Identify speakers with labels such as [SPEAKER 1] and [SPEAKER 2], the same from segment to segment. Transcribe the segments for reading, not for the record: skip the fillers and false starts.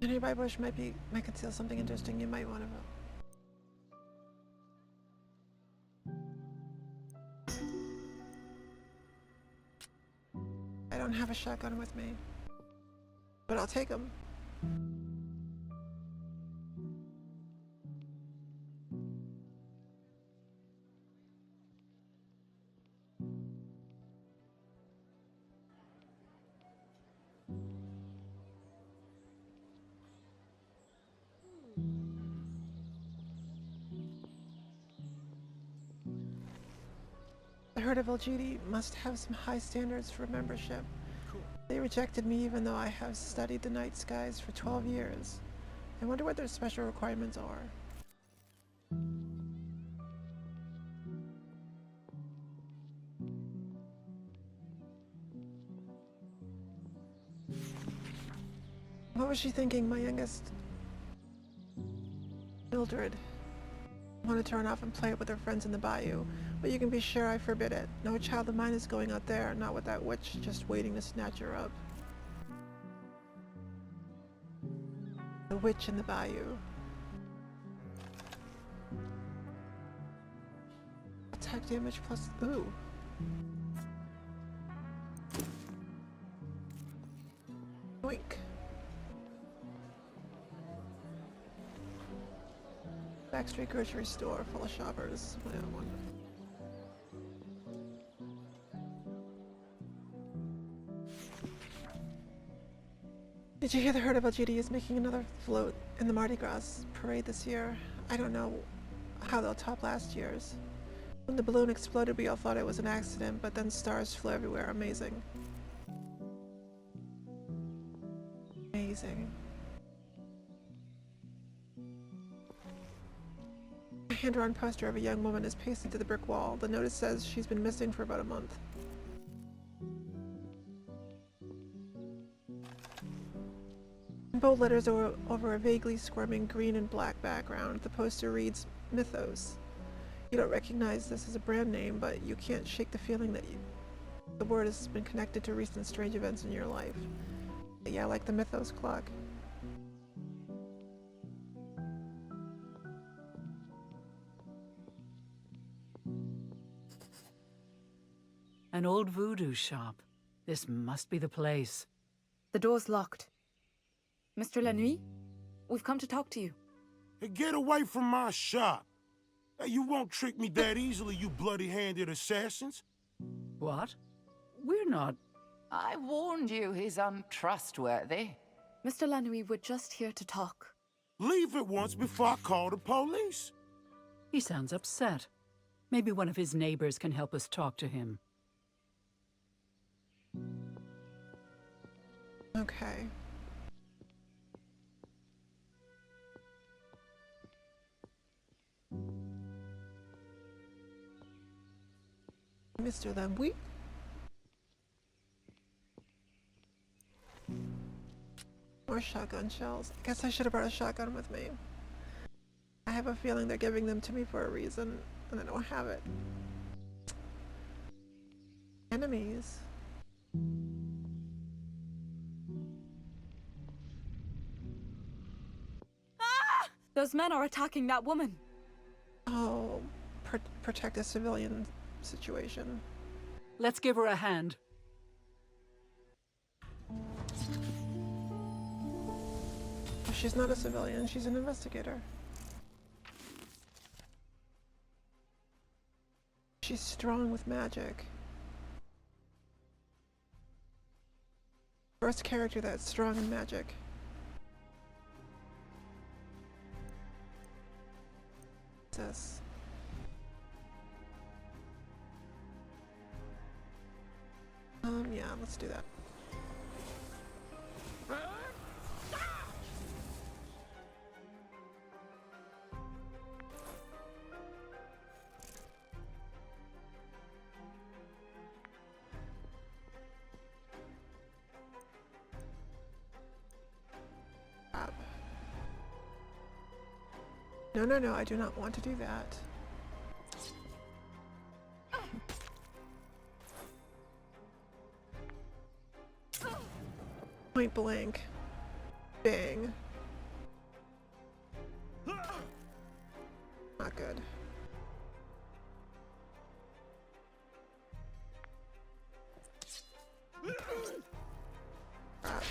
[SPEAKER 1] A nearby bush might conceal something interesting you might want to know. I don't have a shotgun with me, but I'll take them. The Herd of Elgidi must have some high standards for membership.
[SPEAKER 2] Cool.
[SPEAKER 1] They rejected me even though I have studied the night skies for 12 years. I wonder what their special requirements are. What was she thinking, my youngest? Mildred. Want to turn off and play with her friends in the bayou, but you can be sure I forbid it. No child of mine is going out there, not with that witch just waiting to snatch her up. The witch in the bayou. Attack damage plus... Ooh. Boink. Backstreet grocery store full of shoppers. Yeah, wonderful. Did you hear the Herd of Elgidi is making another float in the Mardi Gras parade this year? I don't know how they'll top last year's. When the balloon exploded, we all thought it was an accident, but then stars flew everywhere. Amazing. Amazing. A hand-drawn poster of a young woman is pasted to the brick wall. The notice says she's been missing for about a month. In bold letters over a vaguely squirming green and black background, the poster reads, Mythos. You don't recognize this as a brand name, but you can't shake the feeling that the word has been connected to recent strange events in your life. Yeah, like the Mythos clock.
[SPEAKER 3] An old voodoo shop. This must be the place.
[SPEAKER 4] The door's locked. Mr. Lanuit, we've come to talk to you.
[SPEAKER 2] Hey, get away from my shop. Hey, you won't trick me that easily, you bloody-handed assassins.
[SPEAKER 3] What? We're not...
[SPEAKER 5] I warned you he's untrustworthy.
[SPEAKER 4] Mr. Lanuit, we're just here to talk.
[SPEAKER 2] Leave at once before I call the police.
[SPEAKER 3] He sounds upset. Maybe one of his neighbors can help us talk to him.
[SPEAKER 1] Okay. Mr. Lanuit? More shotgun shells. I guess I should have brought a shotgun with me. I have a feeling they're giving them to me for a reason, and I don't have it. Enemies.
[SPEAKER 4] Ah! Those men are attacking that woman.
[SPEAKER 1] Oh, protect a civilian situation.
[SPEAKER 3] Let's give her a hand.
[SPEAKER 1] She's not a civilian, she's an investigator. She's strong with magic. First character that's strong in magic. What's this? Yeah, let's do that. No, I do not want to do that. Point blank. Bang. Not good. Crap.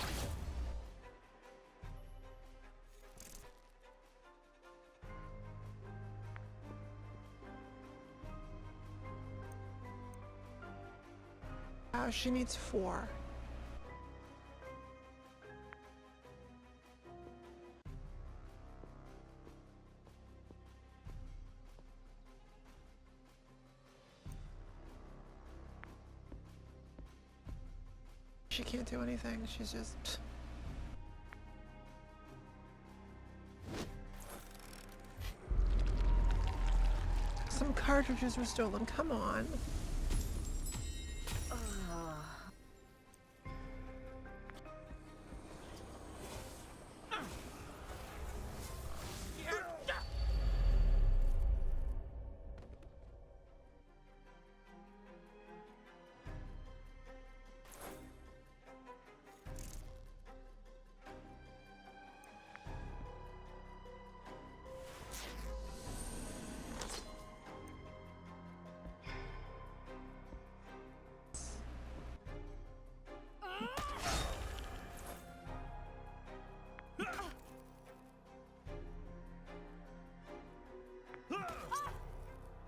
[SPEAKER 1] She needs 4. She can't do anything. She's just... Some cartridges were stolen. Come on.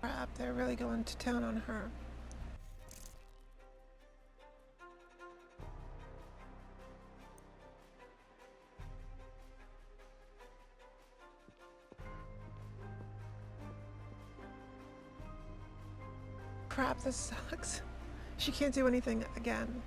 [SPEAKER 1] Crap, they're really going to town on her. Crap, this sucks. She can't do anything again.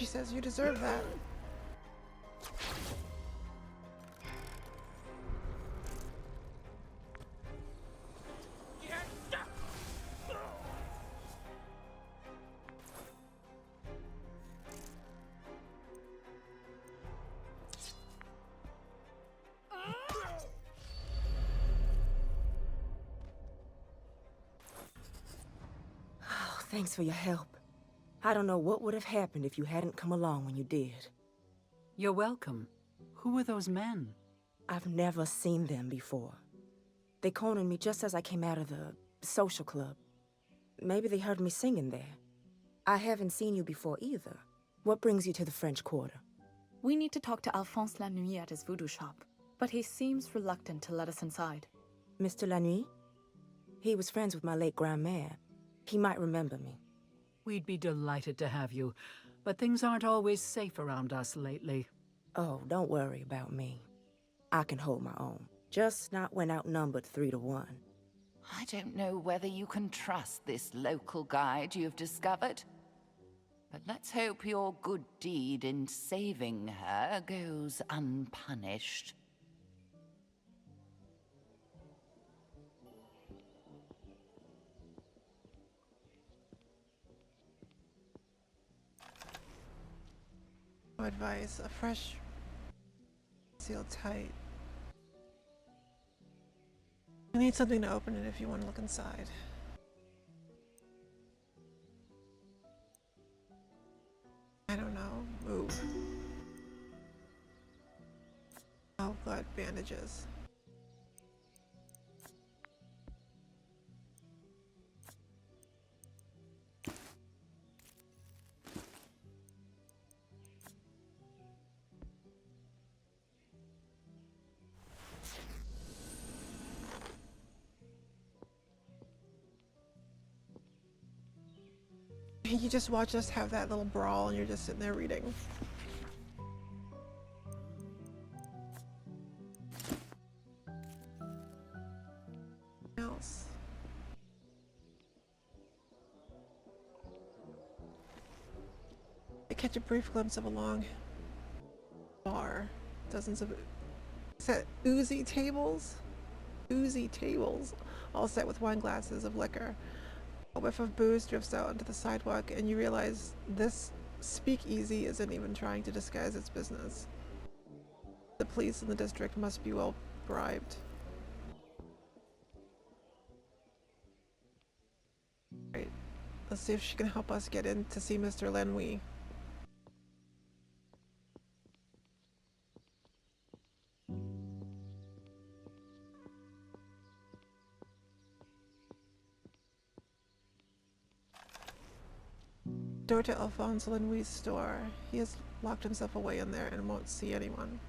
[SPEAKER 1] She says you deserve that.
[SPEAKER 6] Oh, thanks for your help. I don't know what would have happened if you hadn't come along when you did.
[SPEAKER 3] You're welcome. Who were those men?
[SPEAKER 6] I've never seen them before. They cornered me just as I came out of the social club. Maybe they heard me singing there. I haven't seen you before either. What brings you to the French Quarter?
[SPEAKER 4] We need to talk to Alphonse Lanuit at his voodoo shop, but he seems reluctant to let us inside.
[SPEAKER 6] Mr. Lanuit? He was friends with my late grandmère. He might remember me.
[SPEAKER 3] We'd be delighted to have you, but things aren't always safe around us lately.
[SPEAKER 6] Oh, don't worry about me. I can hold my own. Just not when outnumbered 3 to 1.
[SPEAKER 5] I don't know whether you can trust this local guide you've discovered. But let's hope your good deed in saving her goes unpunished.
[SPEAKER 1] Advice, a fresh sealed tight. You need something to open it if you want to look inside. I don't know. Move. Oh, good. Bandages. You just watch us have that little brawl and you're just sitting there reading. Else. I catch a brief glimpse of a long bar. Dozens of oozy tables? Oozy tables, all set with wine glasses of liquor. A whiff of booze drifts out onto the sidewalk, and you realize this speakeasy isn't even trying to disguise its business. The police in the district must be well bribed. Right. Let's see if she can help us get in to see Mr. Lenwee. Door to Alphonse Lenwee's store. He has locked himself away in there and won't see anyone.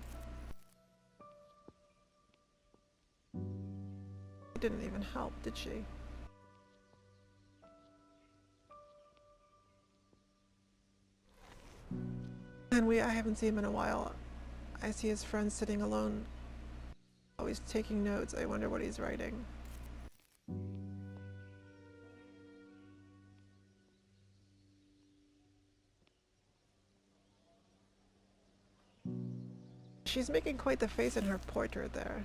[SPEAKER 1] She didn't even help, did she? Lenwee, I haven't seen him in a while. I see his friend sitting alone, always taking notes. I wonder what he's writing. She's making quite the face in her portrait there.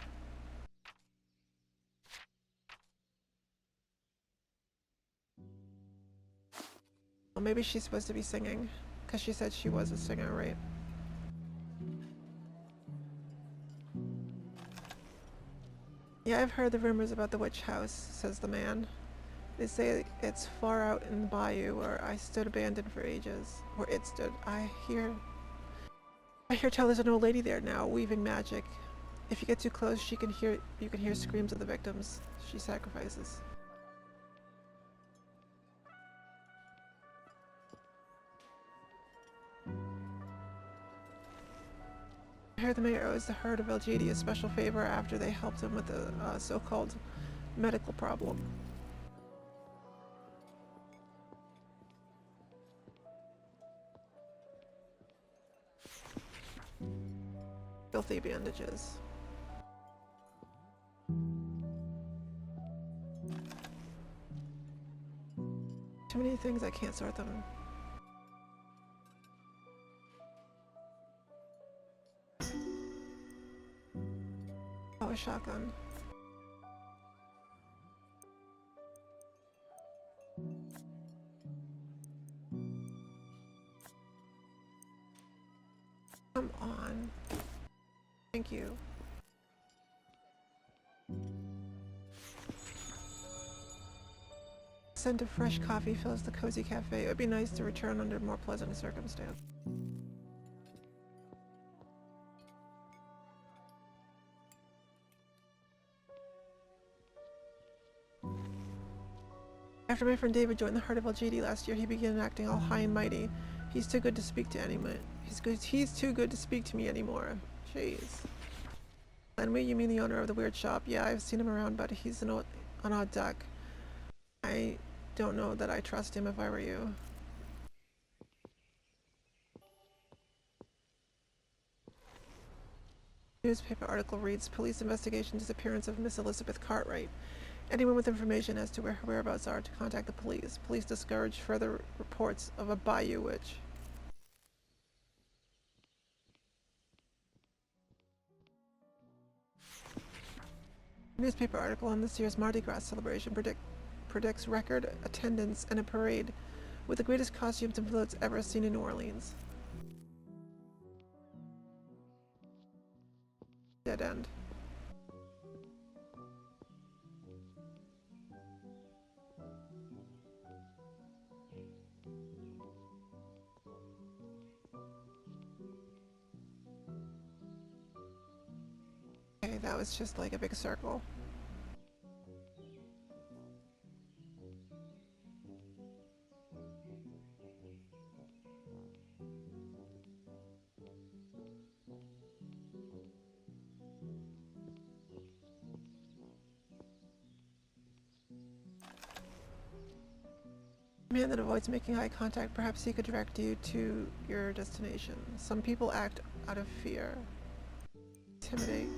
[SPEAKER 1] Well, maybe she's supposed to be singing, because she said she was a singer, right? Yeah, I've heard the rumors about the witch house, says the man. They say it's far out in the bayou where I stood abandoned for ages. Where it stood. I hear tell there's an old lady there now, weaving magic. If you get too close, you can hear screams of the victims she sacrifices. I heard the mayor owes the herd of LGD a special favor after they helped him with a so-called medical problem. Filthy bandages. Too many things, I can't sort them. Oh, a shotgun. Come on. Thank you. Scent of fresh coffee fills the cozy cafe. It would be nice to return under more pleasant circumstances. After my friend David joined the Heart of LGD last year, he began acting all high and mighty. He's too good to speak to anyone. He's too good to speak to me anymore. Jeez. Lenwee, you mean the owner of the weird shop? Yeah, I've seen him around, but he's an odd duck. I don't know that I trust him if I were you. Newspaper article reads, police investigation disappearance of Miss Elizabeth Cartwright. Anyone with information as to where her whereabouts are to contact the police. Police discourage further reports of a bayou witch. Newspaper article on this year's Mardi Gras celebration predicts record attendance and a parade with the greatest costumes and floats ever seen in New Orleans. Dead end. Okay, that was just like a big circle. Man that avoids making eye contact, perhaps he could direct you to your destination. Some people act out of fear. Intimidate.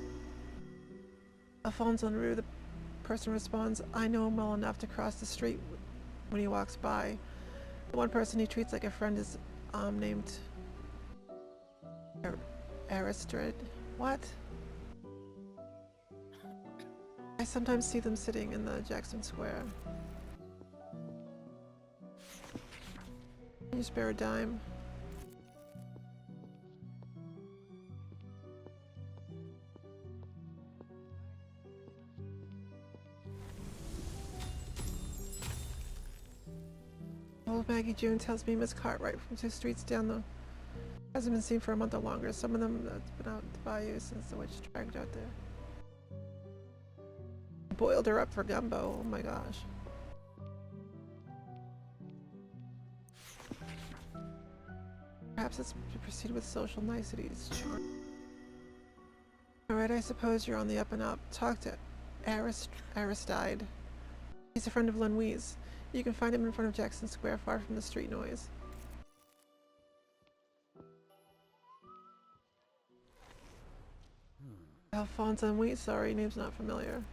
[SPEAKER 1] Alphonse Lenroux, the person responds, I know him well enough to cross the street when he walks by. The one person he treats like a friend is named Aristrid. What? I sometimes see them sitting in the Jackson Square. Can you spare a dime? Old Maggie June tells me Miss Cartwright from 2 streets down the hasn't been seen for a month or longer. Some of them that's been out to bayou since the witch dragged out there. Boiled her up for gumbo. Oh my gosh. Perhaps it's to proceed with social niceties. Sure. Alright, I suppose you're on the up and up. Talk to Aristide. He's a friend of Lenouise. You can find him in front of Jackson Square, far from the street noise. Alphonse Lenouise, sorry, name's not familiar.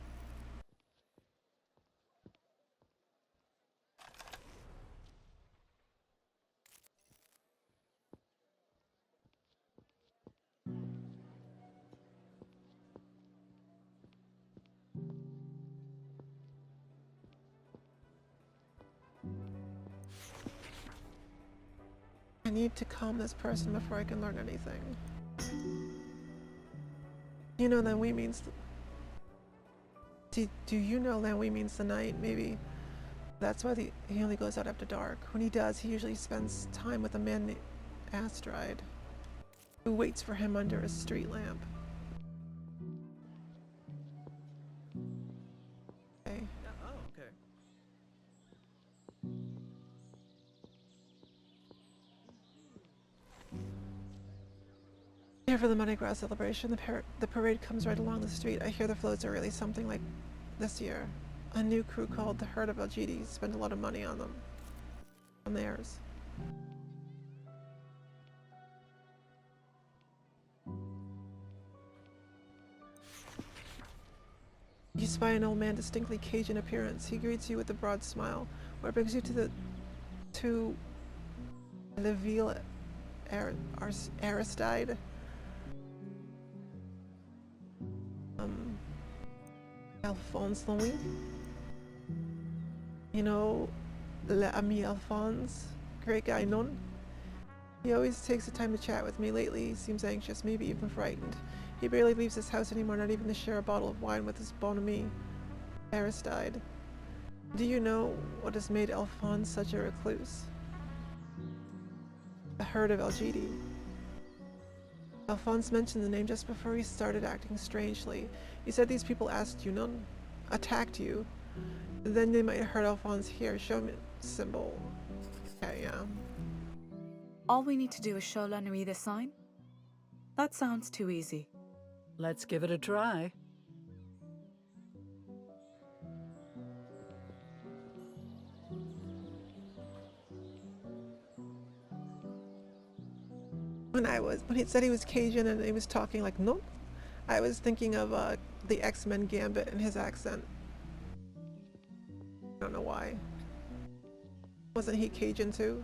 [SPEAKER 1] I need to calm this person before I can learn anything. You know Lenouis means... Do you know Lenouis means the night? Maybe that's why he only goes out after dark. When he does, he usually spends time with a man named Astride, who waits for him under a street lamp. Okay.
[SPEAKER 7] Oh, okay.
[SPEAKER 1] Here for the Mardi Gras celebration. The parade comes right along the street. I hear the floats are really something like this year. A new crew called the Herd of Algidi spent a lot of money on them. On theirs. You spy an old man distinctly Cajun appearance. He greets you with a broad smile, or brings you to Le Ville Aristide. Alphonse Louis. You know, l'ami Alphonse, great guy, non? He always takes the time to chat with me. Lately, he seems anxious, maybe even frightened. He barely leaves his house anymore, not even to share a bottle of wine with his bon ami, Aristide. Do you know what has made Alphonse such a recluse? The Herd of Algidi. Alphonse mentioned the name just before he started acting strangely. He said these people asked you none, attacked you. Then they might have heard Alphonse here. Show me symbol. Okay, yeah.
[SPEAKER 4] All we need to do is show La Nuit the sign? That sounds too easy.
[SPEAKER 3] Let's give it a try.
[SPEAKER 1] When he said he was Cajun and he was talking like no, I was thinking of the X-Men Gambit and his accent. I don't know why. Wasn't he Cajun too?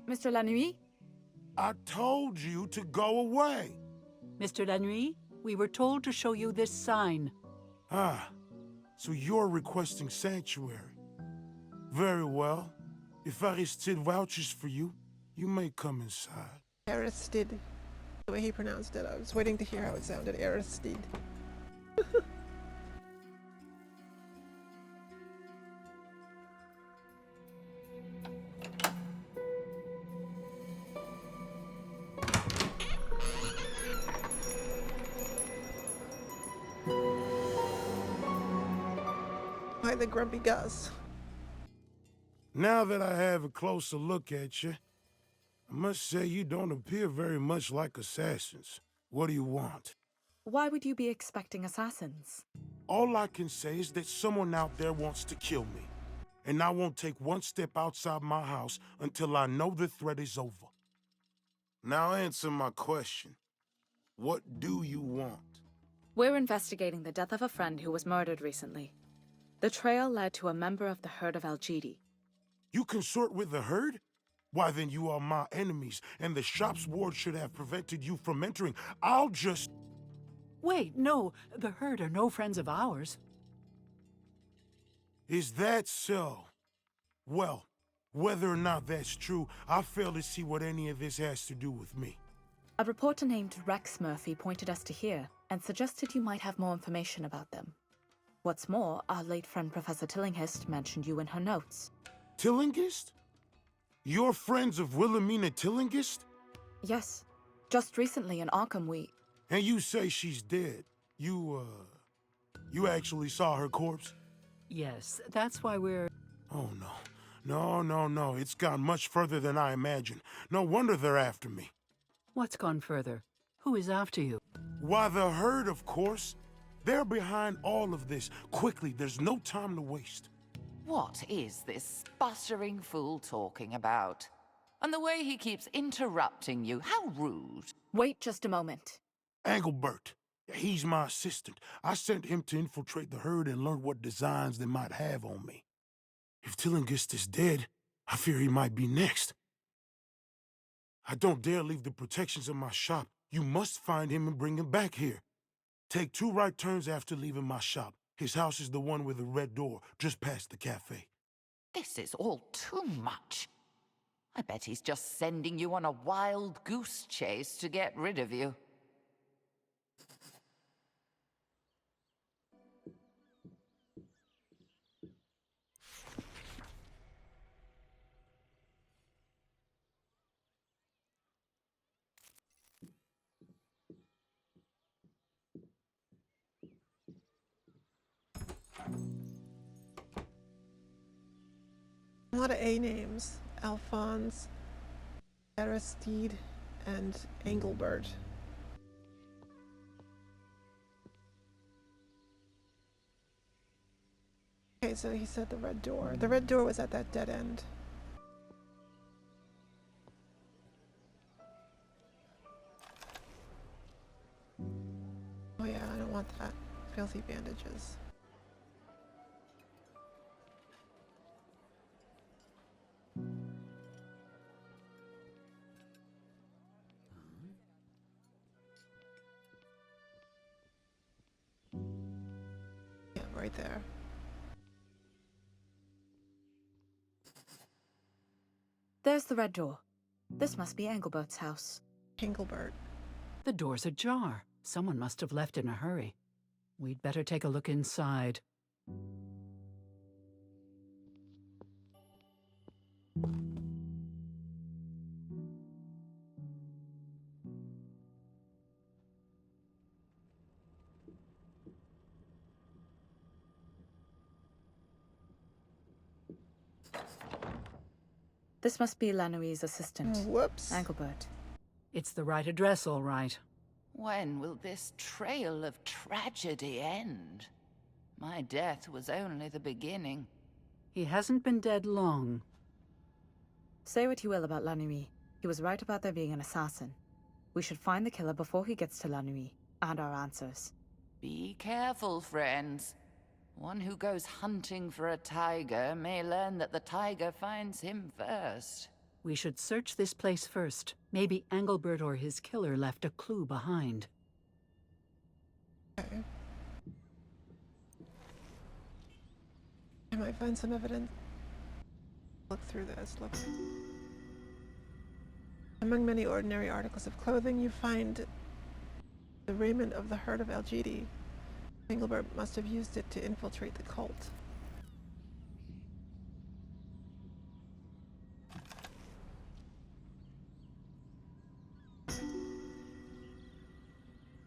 [SPEAKER 4] Mr. La Nuit?
[SPEAKER 2] I told you to go away.
[SPEAKER 3] Mr. Lannuy, we were told to show you this sign.
[SPEAKER 2] Ah, so you're requesting sanctuary. Very well. If Aristide vouches for you, you may come inside.
[SPEAKER 1] Aristide. The way he pronounced it, I was waiting to hear how it sounded. Aristide. By the grumpy Gus.
[SPEAKER 2] Now that I have a closer look at you, I must say you don't appear very much like assassins. What do you want?
[SPEAKER 4] Why would you be expecting assassins?
[SPEAKER 2] All I can say is that someone out there wants to kill me. And I won't take one step outside my house until I know the threat is over. Now answer my question. What do you want?
[SPEAKER 4] We're investigating the death of a friend who was murdered recently. The trail led to a member of the herd of Al-Jidi.
[SPEAKER 2] You consort with the herd? Why, then you are my enemies, and the shop's ward should have prevented you from entering. I'll just...
[SPEAKER 3] Wait, no, the herd are no friends of ours.
[SPEAKER 2] Is that so? Well, whether or not that's true, I fail to see what any of this has to do with me.
[SPEAKER 4] A reporter named Rex Murphy pointed us to here and suggested you might have more information about them. What's more, our late friend Professor Tillinghast mentioned you in her notes.
[SPEAKER 2] Tillinghast? You're friends of Wilhelmina Tillinghast?
[SPEAKER 4] Yes. Just recently in Arkham
[SPEAKER 2] And you say she's dead. You actually saw her corpse?
[SPEAKER 3] Yes, that's why we're...
[SPEAKER 2] Oh, no. No. It's gone much further than I imagined. No wonder they're after me.
[SPEAKER 3] What's gone further? Who is after you?
[SPEAKER 2] Why, the herd, of course. They're behind all of this. Quickly, there's no time to waste.
[SPEAKER 5] What is this sputtering fool talking about? And the way he keeps interrupting you, how rude.
[SPEAKER 4] Wait just a moment.
[SPEAKER 2] Engelbert. He's my assistant. I sent him to infiltrate the herd and learn what designs they might have on me. If Tillinghast is dead, I fear he might be next. I don't dare leave the protections of my shop. You must find him and bring him back here. Take 2 right turns after leaving my shop. His house is the one with the red door, just past the cafe.
[SPEAKER 5] This is all too much. I bet he's just sending you on a wild goose chase to get rid of you.
[SPEAKER 1] A lot of A names. Alphonse, Aristide, and Engelbert. Okay, so he said the red door. The red door was at that dead end. Oh yeah, I don't want that. Filthy bandages. Yeah, right there.
[SPEAKER 4] There's the red door. This must be Engelbert's house.
[SPEAKER 1] Engelbert.
[SPEAKER 3] The door's ajar. Someone must have left in a hurry. We'd better take a look inside.
[SPEAKER 4] This must be Lanouille's assistant,
[SPEAKER 1] Whoops.
[SPEAKER 4] Engelbert.
[SPEAKER 3] It's the right address, all right.
[SPEAKER 5] When will this trail of tragedy end? My death was only the beginning.
[SPEAKER 3] He hasn't been dead long.
[SPEAKER 4] Say what you will about Lanouille. He was right about there being an assassin. We should find the killer before he gets to Lanouille, and our answers.
[SPEAKER 5] Be careful, friends. One who goes hunting for a tiger may learn that the tiger finds him first.
[SPEAKER 3] We should search this place first. Maybe Engelbert or his killer left a clue behind.
[SPEAKER 1] Okay. I might find some evidence. Look through this. Look. Among many ordinary articles of clothing, you find the raiment of the herd of Al-Jidi. Engelbert must have used it to infiltrate the cult.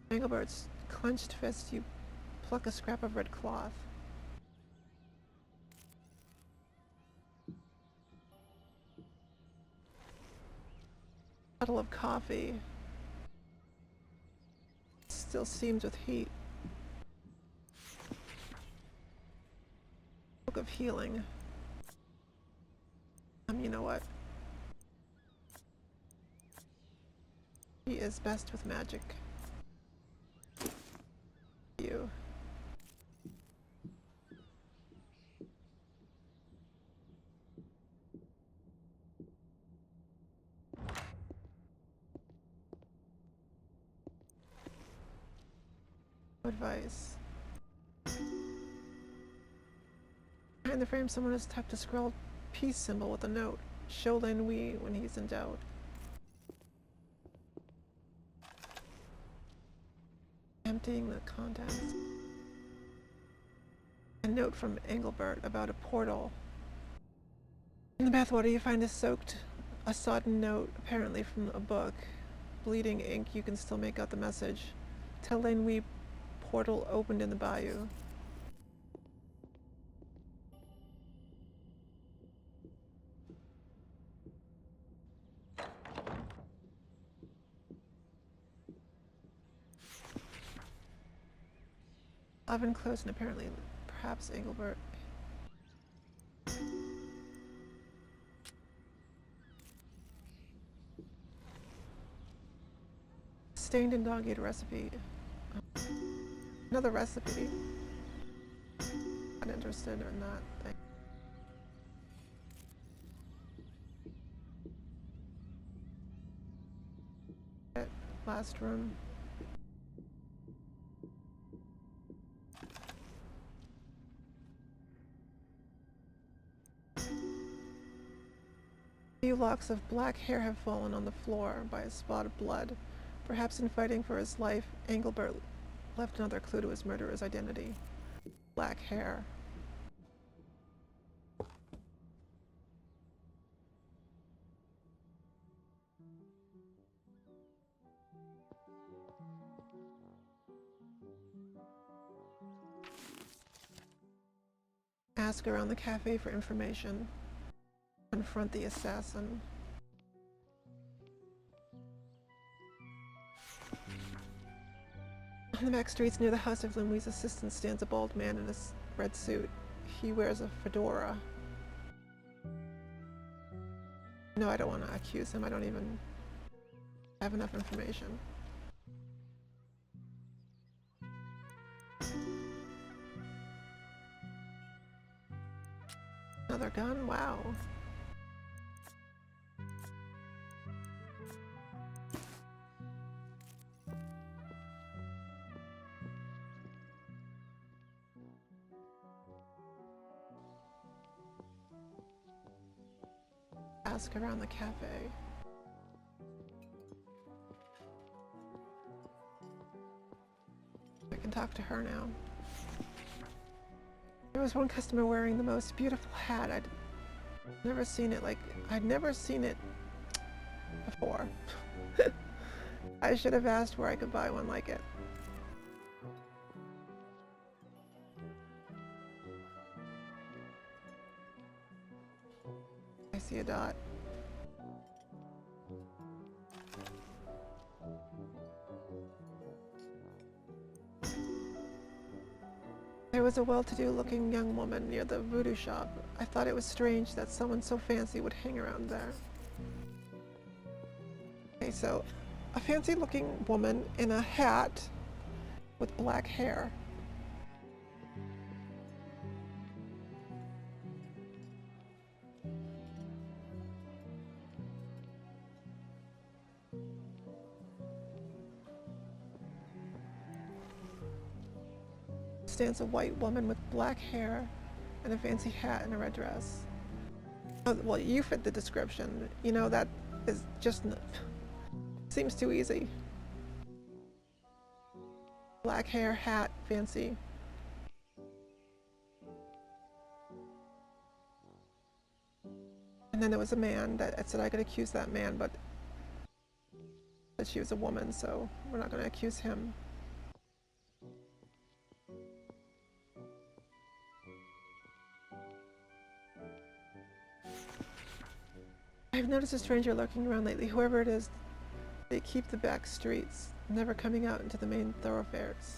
[SPEAKER 1] Engelbert's clenched fist, you pluck a scrap of red cloth. bottle of coffee. Still steams with heat. Book of healing. You know what? He is best with magic. You. Advice. Behind the frame, someone has typed a scrawled peace symbol with a note. Show Lin Wei when he's in doubt. Emptying the contents. A note from Engelbert about a portal. In the bathwater, you find a sodden note, apparently from a book. Bleeding ink, you can still make out the message. Tell Lin Wei portal opened in the bayou. Oven closed and apparently, perhaps Engelbert. Stained and dog-eared recipe. Another recipe. Not interested in that thing. Last room. Few locks of black hair have fallen on the floor by a spot of blood. Perhaps in fighting for his life, Engelbert left another clue to his murderer's identity. Black hair. Ask around the cafe for information. Confront the assassin. On the back streets near the house of Lin Wei's assistant stands a bald man in a red suit. He wears a fedora. No, I don't want to accuse him. I don't even have enough information. Another gun? Wow. Ask around the cafe. I can talk to her now. There was one customer wearing the most beautiful hat. I'd never seen it before. I should have asked where I could buy one like it. I see a dot. There was a well-to-do looking young woman near the voodoo shop. I thought it was strange that someone so fancy would hang around there. Okay, so a fancy looking woman in a hat with black hair. Stands a white woman with black hair and a fancy hat and a red dress. Oh, well, you fit the description. You know, that is just seems too easy. Black hair, hat, fancy. And then there was a man that said I could accuse that man, but that she was a woman, so we're not going to accuse him. I've noticed a stranger lurking around lately. Whoever it is, They keep the back streets, never coming out into the main thoroughfares.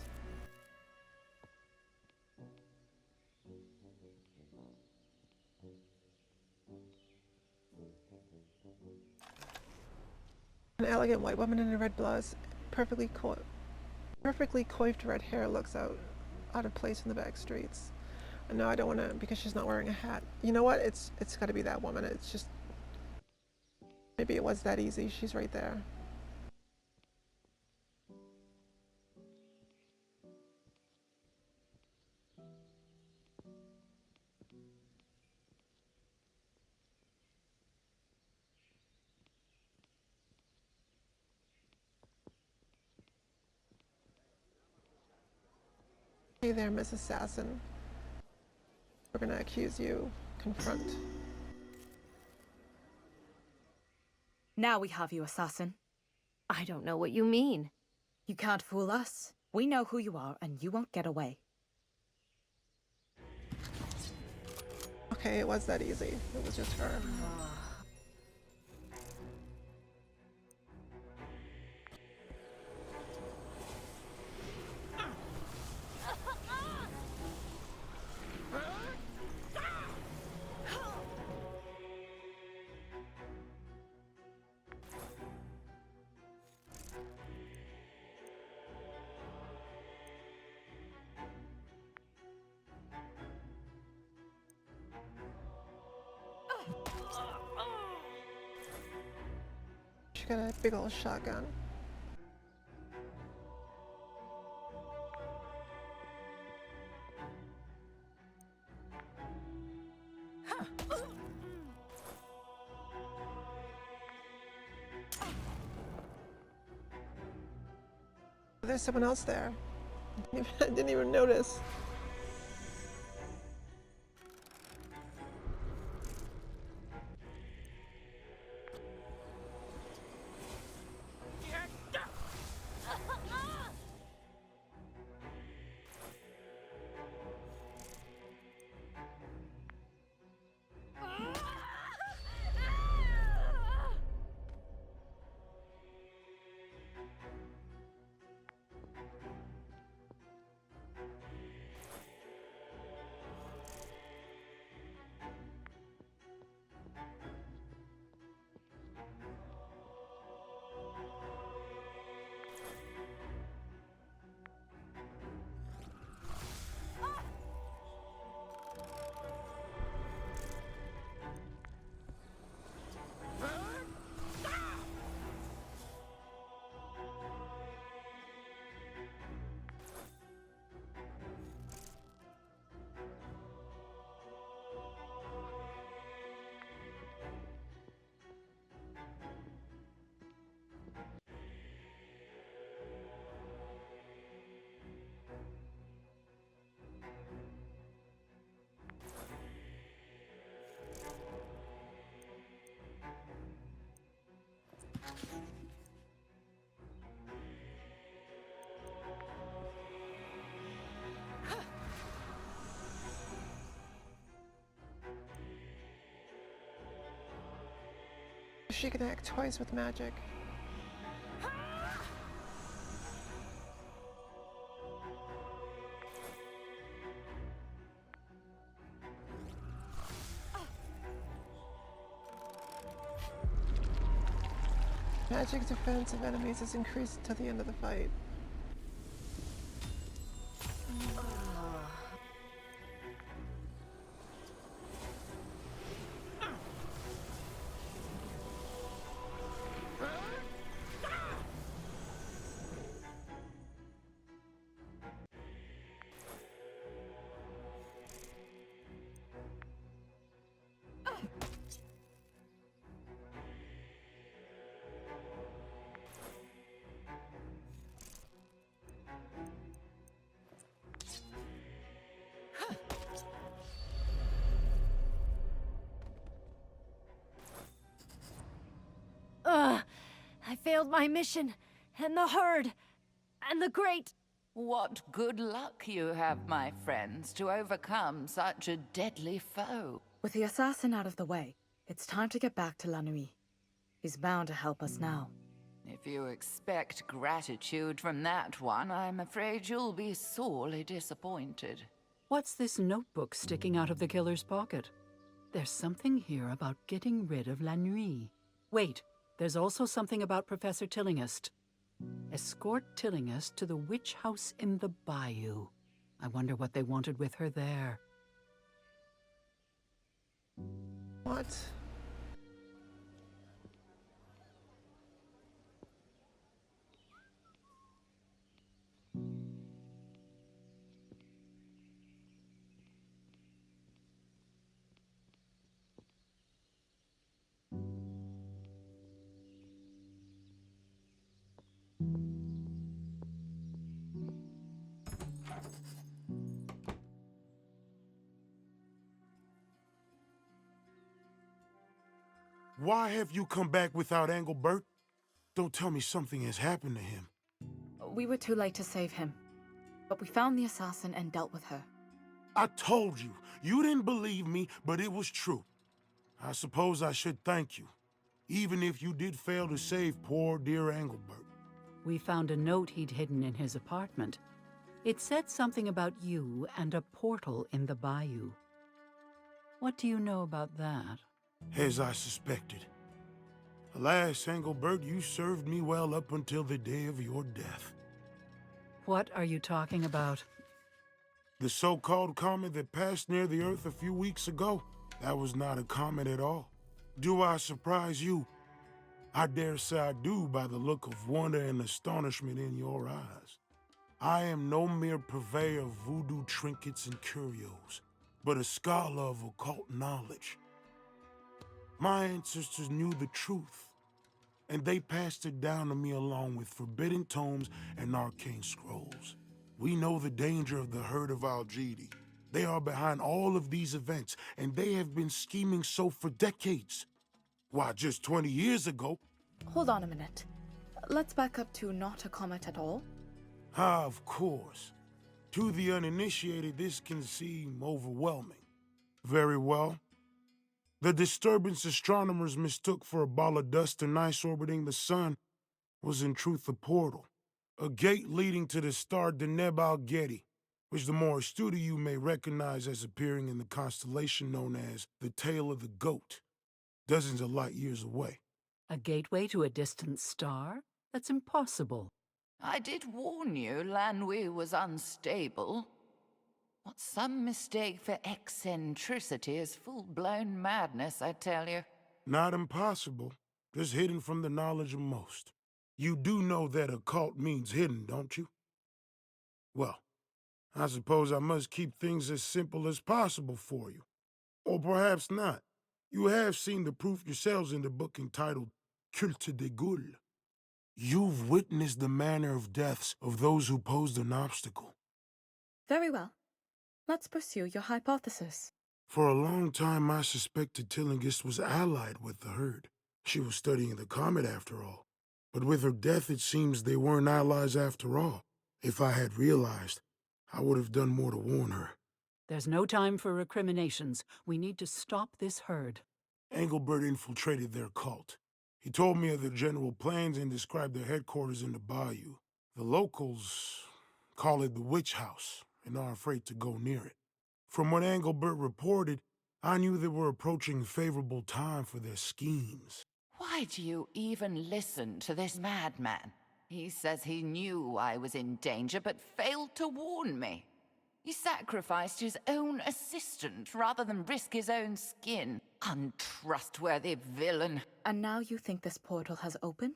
[SPEAKER 1] An elegant white woman in a red blouse, perfectly coiffed red hair looks out of place in the back streets. No, I don't want to, because she's not wearing a hat. You know what? It's got to be that woman. It's just, maybe it was that easy. She's right there. Hey there, Miss Assassin. We're gonna accuse you. Confront.
[SPEAKER 4] Now we have you, assassin.
[SPEAKER 7] I don't know what you mean.
[SPEAKER 4] You can't fool us. We know who you are, and you won't get away.
[SPEAKER 1] Okay, it was that easy. It was just her. She got a big old shotgun. There's someone else there. I didn't even notice. She can act twice with magic. Magic defense of enemies is increased until the end of the fight.
[SPEAKER 7] I failed my mission, and the herd, and the great...
[SPEAKER 5] What good luck you have, my friends, to overcome such a deadly foe.
[SPEAKER 4] With the assassin out of the way, it's time to get back to La Nuit. He's bound to help us now.
[SPEAKER 5] If you expect gratitude from that one, I'm afraid you'll be sorely disappointed.
[SPEAKER 3] What's this notebook sticking out of the killer's pocket? There's something here about getting rid of La Nuit. Wait, there's also something about Professor Tillinghast. Escort Tillinghast to the witch house in the bayou. I wonder what they wanted with her there.
[SPEAKER 1] What?
[SPEAKER 2] Why have you come back without Engelbert? Don't tell me something has happened to him.
[SPEAKER 4] We were too late to save him, but we found the assassin and dealt with her.
[SPEAKER 2] I told you. You didn't believe me, but it was true. I suppose I should thank you, even if you did fail to save poor dear Engelbert.
[SPEAKER 3] We found a note he'd hidden in his apartment. It said something about you and a portal in the bayou. What do you know about that?
[SPEAKER 2] As I suspected. Alas, Engelbert, you served me well up until the day of your death.
[SPEAKER 3] What are you talking about?
[SPEAKER 2] The so-called comet that passed near the Earth a few weeks ago, that was not a comet at all. Do I surprise you? I dare say I do by the look of wonder and astonishment in your eyes. I am no mere purveyor of voodoo trinkets and curios, but a scholar of occult knowledge. My ancestors knew the truth, and they passed it down to me along with forbidden tomes and arcane scrolls. We know the danger of the herd of Algidi. They are behind all of these events, and they have been scheming so for decades. Why, just 20 years ago...
[SPEAKER 4] Hold on a minute. Let's back up to not a comet at all.
[SPEAKER 2] Ah, of course. To the uninitiated, this can seem overwhelming. Very well. The disturbance astronomers mistook for a ball of dust and ice orbiting the sun was in truth a portal, a gate leading to the star Deneb al-Gedi, which the more astute of you may recognize as appearing in the constellation known as the Tail of the Goat, dozens of light years away.
[SPEAKER 3] A gateway to a distant star? That's impossible.
[SPEAKER 5] I did warn you Lanwi was unstable. What some mistake for eccentricity is full-blown madness, I tell you.
[SPEAKER 2] Not impossible, just hidden from the knowledge of most. You do know that occult means hidden, don't you? Well, I suppose I must keep things as simple as possible for you. Or perhaps not. You have seen the proof yourselves in the book entitled Culte des Goules. You've witnessed the manner of deaths of those who posed an obstacle.
[SPEAKER 4] Very well. Let's pursue your hypothesis.
[SPEAKER 2] For a long time, I suspected Tillinghast was allied with the herd. She was studying the comet after all. But with her death, it seems they weren't allies after all. If I had realized, I would have done more to warn her.
[SPEAKER 3] There's no time for recriminations. We need to stop this herd.
[SPEAKER 2] Engelbert infiltrated their cult. He told me of their general plans and described their headquarters in the bayou. The locals call it the witch house and are afraid to go near it. From what Engelbert reported, I knew they were approaching a favorable time for their schemes.
[SPEAKER 5] Why do you even listen to this madman? He says he knew I was in danger but failed to warn me. He sacrificed his own assistant rather than risk his own skin. Untrustworthy villain.
[SPEAKER 4] And now you think this portal has opened?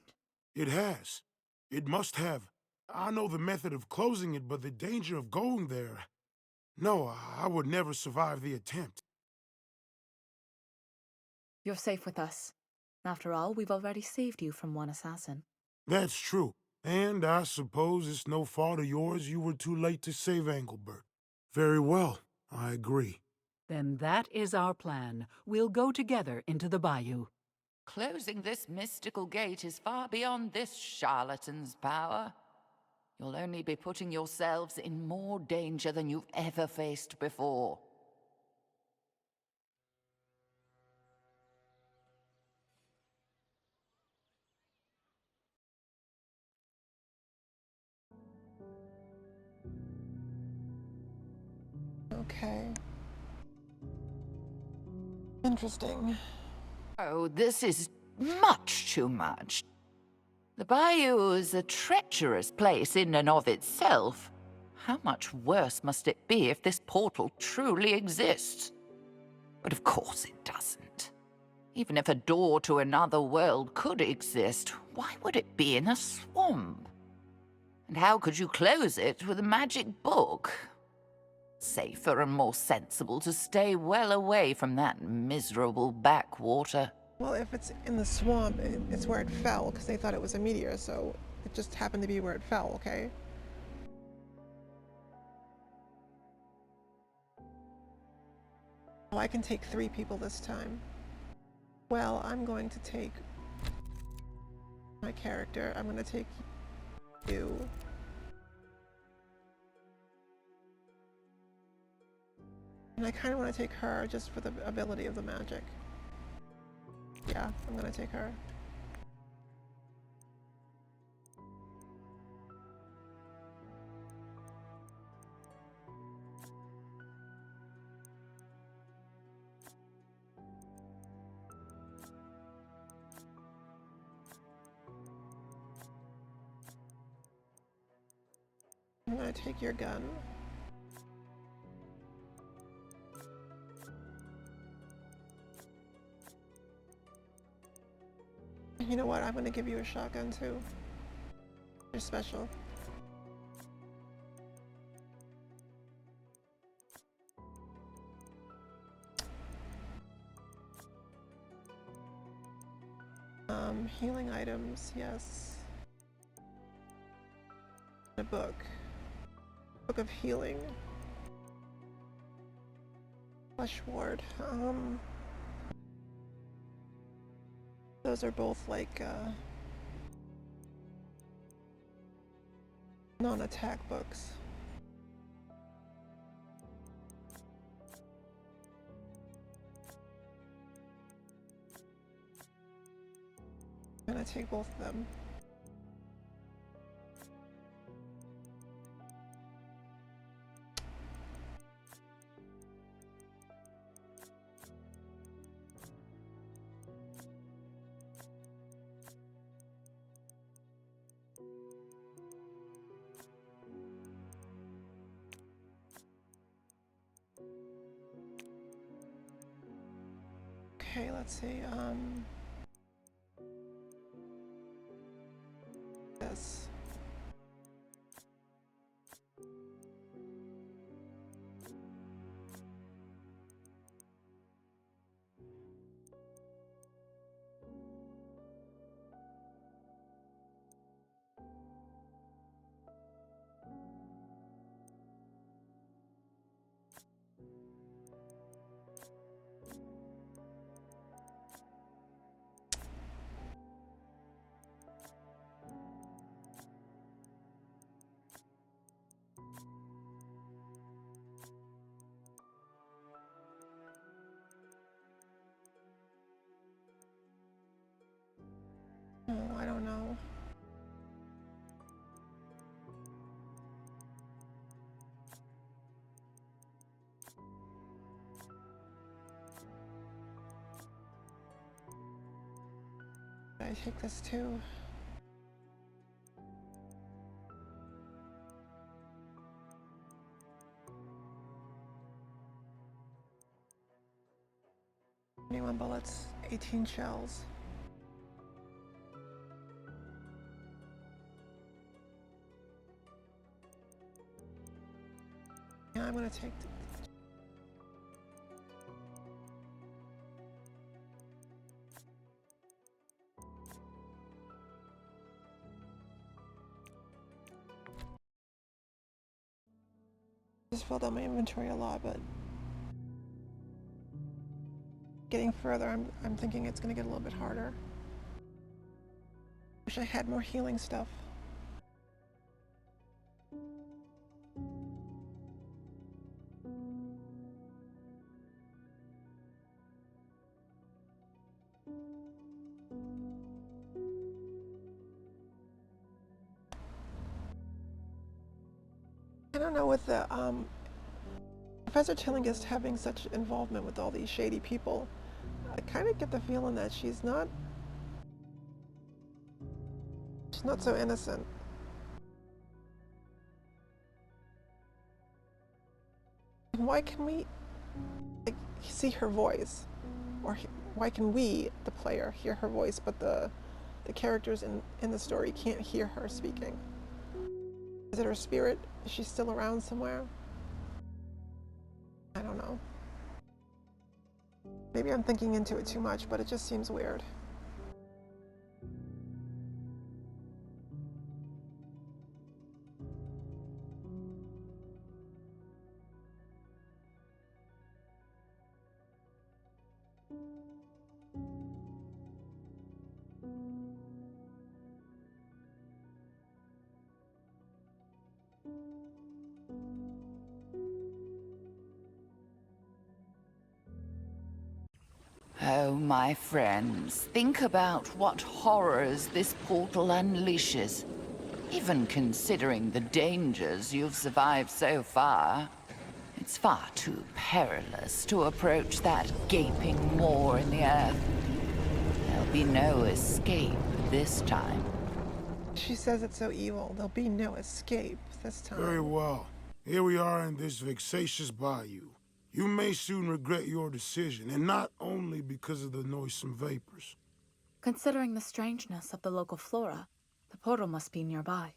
[SPEAKER 2] It has. It must have. I know the method of closing it, but the danger of going there... No, I would never survive the attempt.
[SPEAKER 4] You're safe with us. After all, we've already saved you from one assassin.
[SPEAKER 2] That's true. And I suppose it's no fault of yours you were too late to save Engelbert. Very well, I agree.
[SPEAKER 3] Then that is our plan. We'll go together into the bayou.
[SPEAKER 5] Closing this mystical gate is far beyond this charlatan's power. You'll only be putting yourselves in more danger than you've ever faced before.
[SPEAKER 1] Okay. Interesting.
[SPEAKER 5] Oh, this is much too much. The bayou is a treacherous place in and of itself. How much worse must it be if this portal truly exists? But of course it doesn't. Even if a door to another world could exist, why would it be in a swamp? And how could you close it with a magic book? Safer and more sensible to stay well away from that miserable backwater.
[SPEAKER 1] Well, if it's in the swamp, it's where it fell, because they thought it was a meteor, so it just happened to be where it fell, okay? Oh, I can take 3 people this time. Well, I'm going to take my character. I'm going to take you. And I kind of want to take her just for the ability of the magic. Yeah, I'm going to take her. I'm going to take your gun. You know what? I'm going to give you a shotgun too. You're special. Healing items, yes. A book. Book of healing. Flesh ward. Those are both like non-attack books. I'm gonna take both of them. Okay, let's see, this. Oh, I don't know. I take this too. Twenty-one bullets, 18 shells. Yeah, I'm gonna take. Just filled out my inventory a lot, but getting further, I'm thinking it's gonna get a little bit harder. Wish I had more healing stuff. I don't know with the Professor Tillinghast having such involvement with all these shady people, I kind of get the feeling that she's not so innocent. Why can we like see her voice, or why can we, the player, hear her voice, but the characters in the story can't hear her speaking? Is it her spirit? Is she still around somewhere? I don't know. Maybe I'm thinking into it too much, but it just seems weird.
[SPEAKER 5] Oh, my friends, think about what horrors this portal unleashes. Even considering the dangers you've survived so far, it's far too perilous to approach that gaping maw in the earth. There'll be no escape this time.
[SPEAKER 1] She says it's so evil. There'll be no escape this time.
[SPEAKER 2] Very well. Here we are in this vexatious bayou. You may soon regret your decision, and not only because of the noisome vapors.
[SPEAKER 4] Considering the strangeness of the local flora, the portal must be nearby.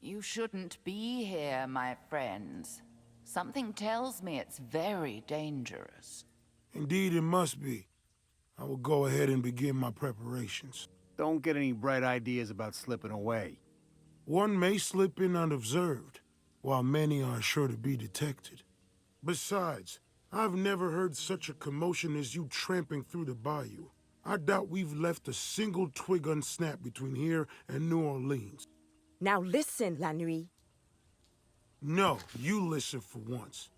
[SPEAKER 5] You shouldn't be here, my friends. Something tells me it's very dangerous.
[SPEAKER 2] Indeed, it must be. I will go ahead and begin my preparations.
[SPEAKER 8] Don't get any bright ideas about slipping away.
[SPEAKER 2] One may slip in unobserved, while many are sure to be detected. Besides, I've never heard such a commotion as you tramping through the bayou. I doubt we've left a single twig unsnapped between here and New Orleans.
[SPEAKER 6] Now listen, La Nuit.
[SPEAKER 2] No, you listen for once.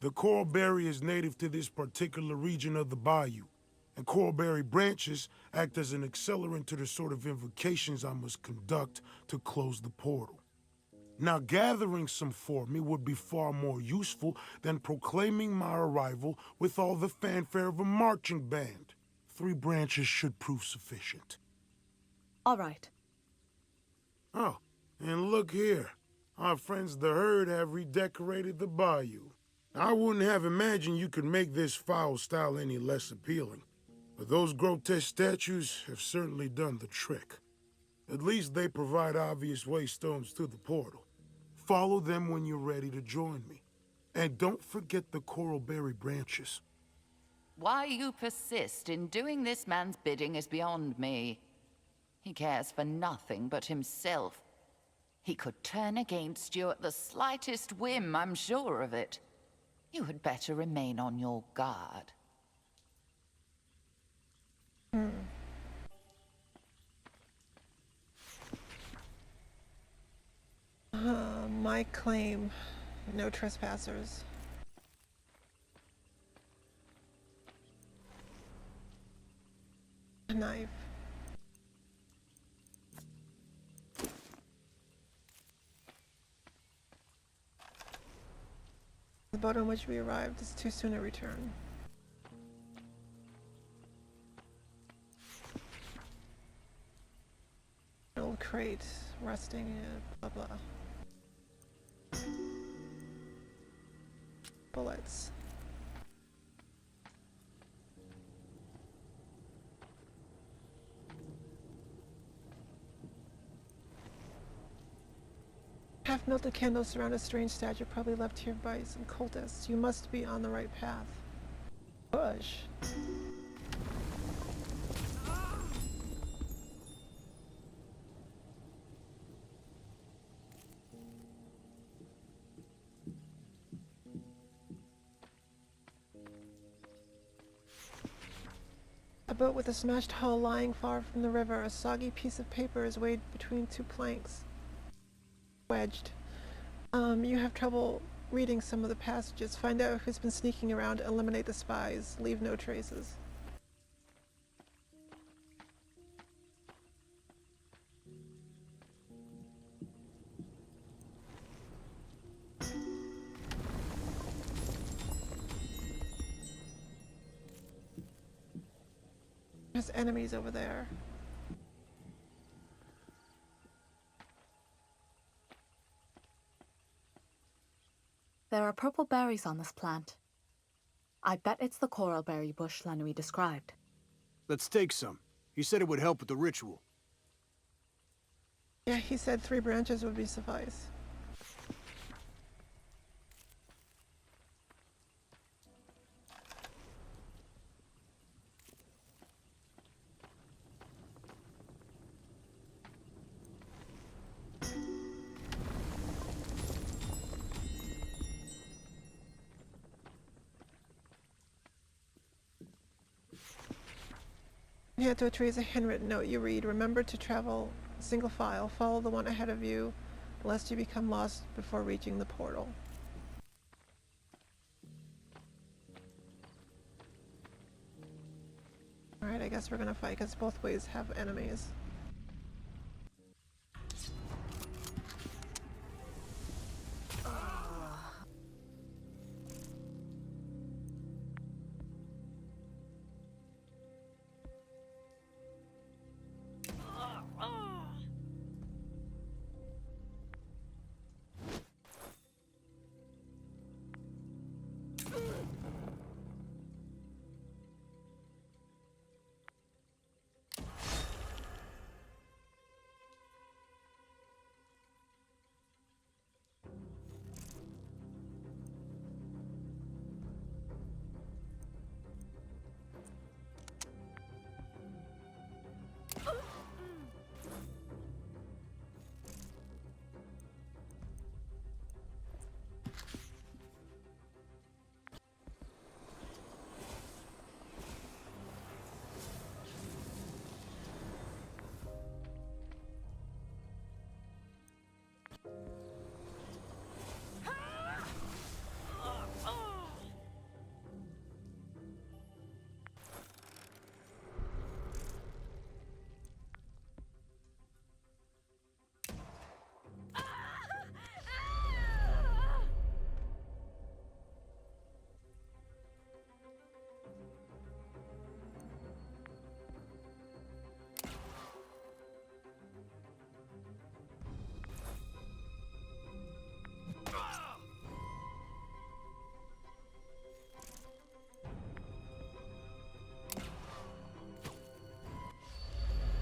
[SPEAKER 2] The coralberry is native to this particular region of the bayou, and coralberry branches act as an accelerant to the sort of invocations I must conduct to close the portal. Now, gathering some for me would be far more useful than proclaiming my arrival with all the fanfare of a marching band. 3 branches should prove sufficient.
[SPEAKER 4] All right.
[SPEAKER 2] Oh, and look here. Our friends the Herd have redecorated the bayou. I wouldn't have imagined you could make this foul style any less appealing, but those grotesque statues have certainly done the trick. At least they provide obvious waystones to the portal. Follow them when you're ready to join me. And don't forget the coralberry branches.
[SPEAKER 5] Why you persist in doing this man's bidding is beyond me. He cares for nothing but himself. He could turn against you at the slightest whim, I'm sure of it. You had better remain on your guard.
[SPEAKER 1] My claim. No trespassers. A knife. The boat on which we arrived is too soon to return. An old crate rusting in blah blah. Bullets. Half-melted candles surround a strange statue probably left here by some cultists. You must be on the right path. Push. A boat with a smashed hull lying far from the river. A soggy piece of paper is weighed between 2 planks. Wedged. You have trouble reading some of the passages. Find out who's been sneaking around, eliminate the spies, leave no traces. There's enemies over there.
[SPEAKER 4] There are purple berries on this plant. I bet it's the coral berry bush Lanui described.
[SPEAKER 8] Let's take some. He said it would help with the ritual.
[SPEAKER 1] Yeah, he said 3 branches would be suffice. Hand to a tree is a handwritten note you read. Remember to travel single file. Follow the one ahead of you, lest you become lost before reaching the portal. Alright, I guess we're gonna fight because both ways have enemies.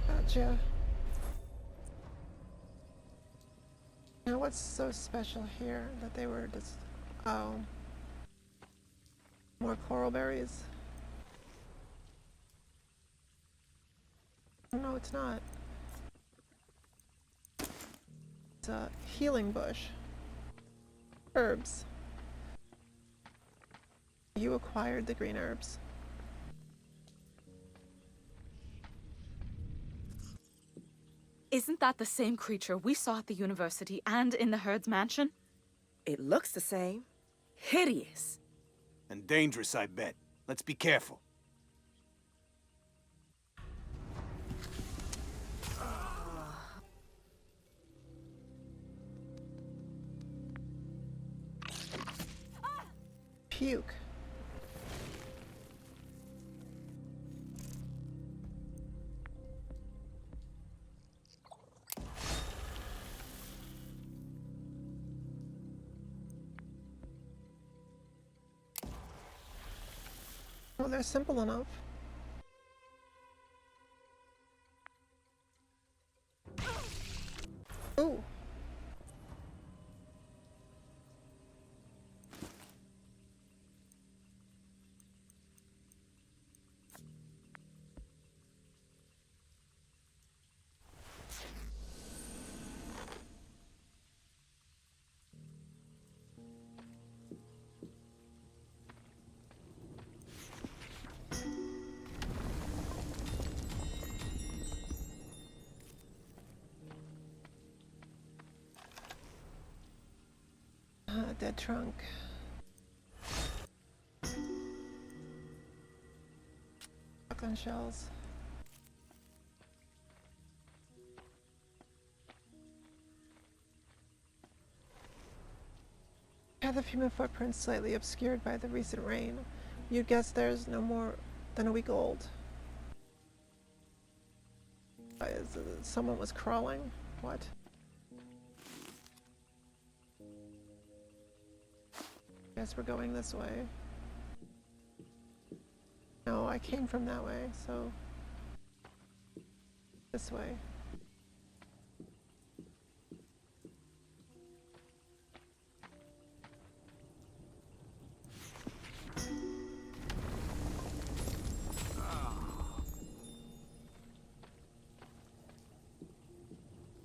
[SPEAKER 1] Gotcha. Now what's so special here that they were just... Oh. More coral berries? No, it's not. It's a healing bush. Herbs. You acquired the green herbs.
[SPEAKER 4] Isn't that the same creature we saw at the university and in the herd's mansion?
[SPEAKER 6] It looks the same. Hideous.
[SPEAKER 8] And dangerous, I bet. Let's be careful.
[SPEAKER 1] Puke. Well, they're simple enough. Ooh. Dead trunk. Shotgun shells. Path of human footprints slightly obscured by the recent rain. You'd guess there's no more than a week old. Someone was crawling? What? Guess we're going this way. No, I came from that way, so... This way.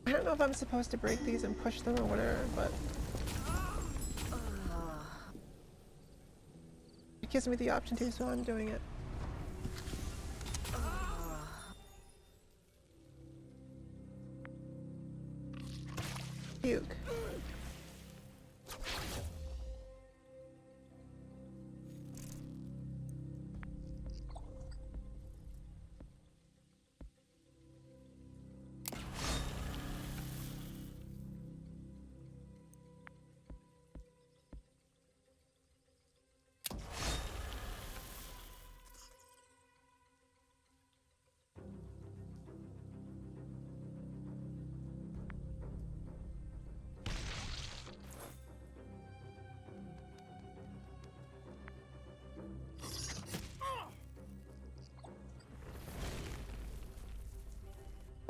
[SPEAKER 1] I don't know if I'm supposed to break these and push them or whatever, but... It gives me the option to, so I'm doing it. Puke.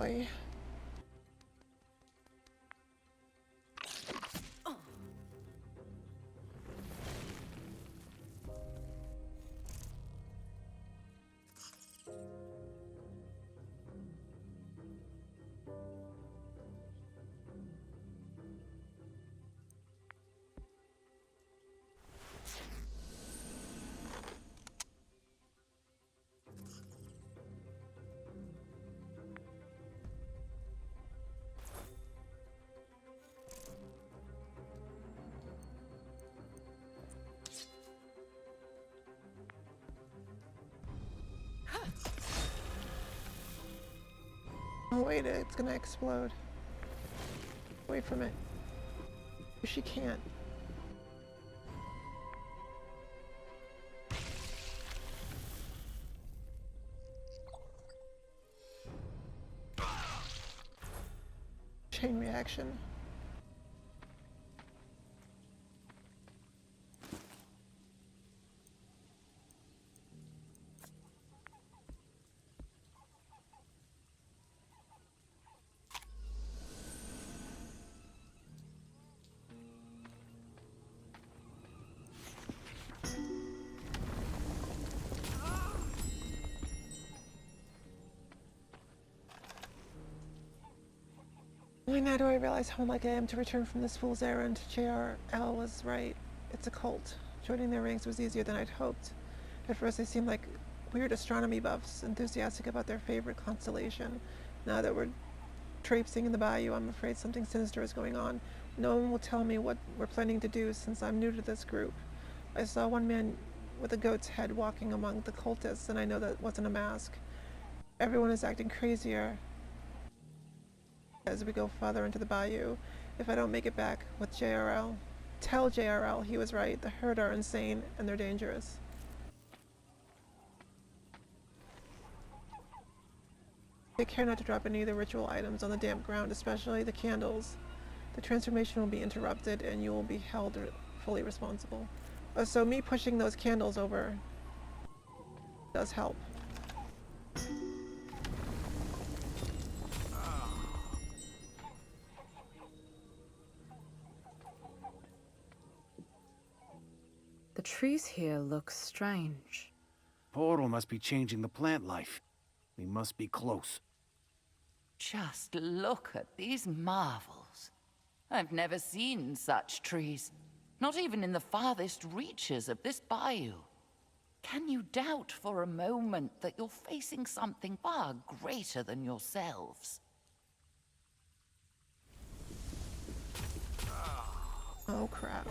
[SPEAKER 1] Boy. Oh wait, it's gonna explode. Wait from it. She can't. Chain reaction. Only now do I realize how unlike I am to return from this fool's errand. JRL was right. It's a cult. Joining their ranks was easier than I'd hoped. At first they seemed like weird astronomy buffs, enthusiastic about their favorite constellation. Now that we're traipsing in the bayou, I'm afraid something sinister is going on. No one will tell me what we're planning to do since I'm new to this group. I saw one man with a goat's head walking among the cultists, and I know that wasn't a mask. Everyone is acting crazier as we go farther into the bayou. If I don't make it back with JRL, tell JRL he was right. The herd are insane and they're dangerous. Take care not to drop any of the ritual items on the damp ground, especially the candles. The transformation will be interrupted and you will be held fully responsible. So me pushing those candles over does help.
[SPEAKER 4] The trees here look strange.
[SPEAKER 8] Portal must be changing the plant life. We must be close.
[SPEAKER 5] Just look at these marvels. I've never seen such trees. Not even in the farthest reaches of this bayou. Can you doubt for a moment that you're facing something far greater than yourselves?
[SPEAKER 1] Oh crap.